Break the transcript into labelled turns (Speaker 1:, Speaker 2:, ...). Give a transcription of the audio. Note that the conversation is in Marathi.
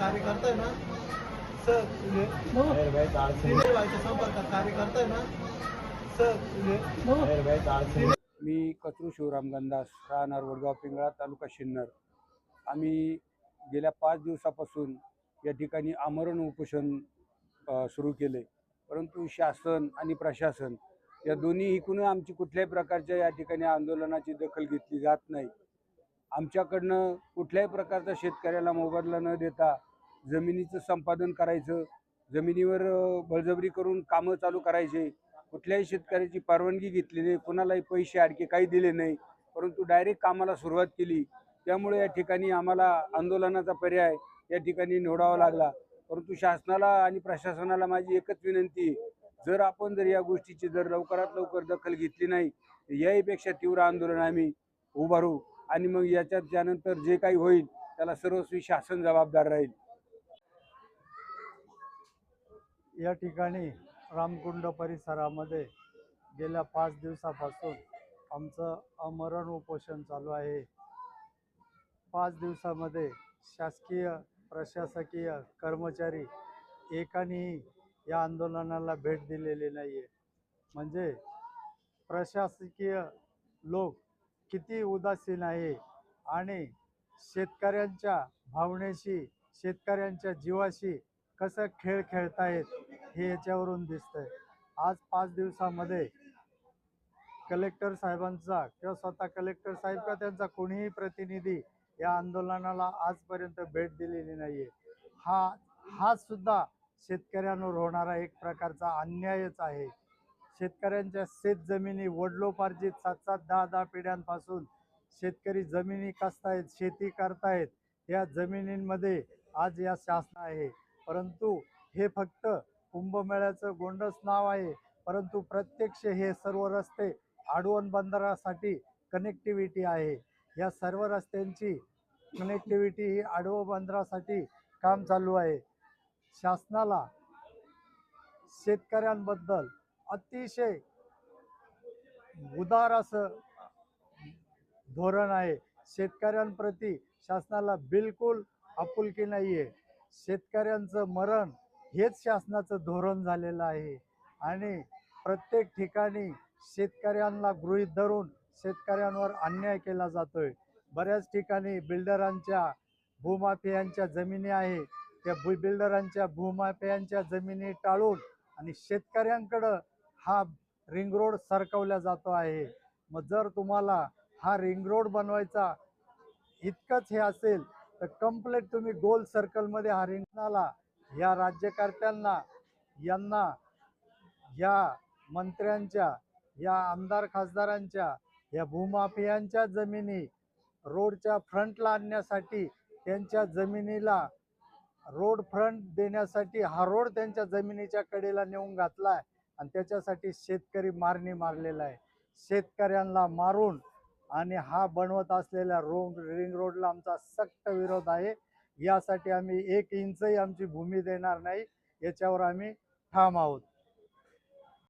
Speaker 1: कार्यकर्ता आहे ना सर संपर्कात कार्यकर्ता आहे ना सर
Speaker 2: मी कचरू शिवराम गंदास राहणार वडगाव पिंगळा तालुका शिन्नर। आम्ही गेल्या 5 दिवसापासून या ठिकाणी आमरण उपोषण सुरू केले, परंतु शासन आणि प्रशासन या दोन्ही इकडून आमची कुठल्याही प्रकारच्या या ठिकाणी आंदोलनाची दखल घेतली जात नाही। आमच्याकडनं कुठल्याही प्रकारचा शेतकऱ्याला मोबदला न देता जमिनीचं संपादन करायचं, जमिनीवर बळजबरी करून कामं चालू करायचे, कुठल्याही शेतकऱ्याची परवानगी घेतली नाही, कुणालाही पैसे आणखी काही दिले नाही, परंतु डायरेक्ट कामाला सुरुवात केली। त्यामुळे या ठिकाणी आम्हाला आंदोलनाचा पर्याय या ठिकाणी निवडावा लागला। परंतु शासनाला आणि प्रशासनाला माझी एकच विनंती आहे, जर आपण या गोष्टीची लवकरात लवकर दखल घेतली नाही, याहीपेक्षा तीव्र आंदोलन आम्ही उभारू आणि मग याच्यात त्यानंतर जे काही होईल त्याला सर्वस्वी शासन जबाबदार राहील।
Speaker 3: या ठिकाणी रामकुंड परिसरामध्ये गेल्या 5 दिवसापासून आमचं आमरण उपोषण चालू आहे। 5 दिवसामध्ये शासकीय प्रशासकीय कर्मचारी एकानेही या आंदोलनाला भेट दिलेली नाही आहे। म्हणजे प्रशासकीय लोक किती उदासीन आहे आणि शेतकऱ्यांच्या भावनेशी शेतकऱ्यांच्या जीवाशी कसं खेळ खेळतायत हे याच्यावरून दिसतंय। आज 5 दिवसामध्ये कलेक्टर साहेबांचा किंवा स्वतः कलेक्टर साहेब का त्यांचा कोणीही प्रतिनिधी या आंदोलनाला आजपर्यंत भेट दिलेली नाहीये। हा सुद्धा शेतकऱ्यांवर होणारा एक प्रकारचा अन्यायच आहे। शेतकऱ्यांच्या शेत जमिनी वडिलोपार्जित 7-7, 10-10 पिढ्यांपासून शेतकरी जमिनी कसतायत, शेती करतायत, या जमिनींमध्ये आज या शासन आहे। परंतु हे फक्त कुंभमेळ्याचं गोंडस नाव आहे, परंतु प्रत्यक्ष हे सर्व रस्ते आडवण बंदरासाठी कनेक्टिव्हिटी आहे। या सर्व रस्त्यांची कनेक्टिव्हिटी ही आडवण बंदरासाठी काम चालू आहे। शासनाला शेतकऱ्यांबद्दल अतिशय उदार असं धोरण आहे। शेतकऱ्यांप्रती शासनाला बिलकुल आपुलकी नाही आहे। शेतकऱ्यांचं मरण हेच शासनाचं धोरण झालेलं आहे आणि प्रत्येक ठिकाणी शेतकऱ्यांना गृहीत धरून शेतकऱ्यांवर अन्याय केला जातोय। बऱ्याच ठिकाणी बिल्डरांच्या भूमाफियांच्या जमिनी आहे, त्या बिल्डरांच्या भूमाफियांच्या जमिनी टाळून आणि शेतकऱ्यांकडं हा रिंग रोड सरकवला जातो आहे। मग जर तुम्हाला हा रिंग रोड बनवायचा इतकंच हे असेल तर कंप्लीट तुम्ही गोल सर्कलमध्ये हा रिंगणाला या राज्यकर्त्यांना यांना या मंत्र्यांच्या या आमदार खासदारांच्या या भूमाफियांच्या जमिनी रोडच्या फ्रंटला आणण्यासाठी त्यांच्या जमिनीला रोड फ्रंट देण्यासाठी हा रोड त्यांच्या जमिनीच्या कडेला नेऊन घातलाय आणि त्याच्यासाठी शेतकरी मारलेला आहे। शेतकऱ्यांना मारून आणि हा बनवत असलेल्या रिंग रोडला आमचा सक्त विरोध आहे। यासाठी आम्ही 1 इंचही आमची भूमी देणार नाही, याच्यावर आम्ही ठाम आहोत।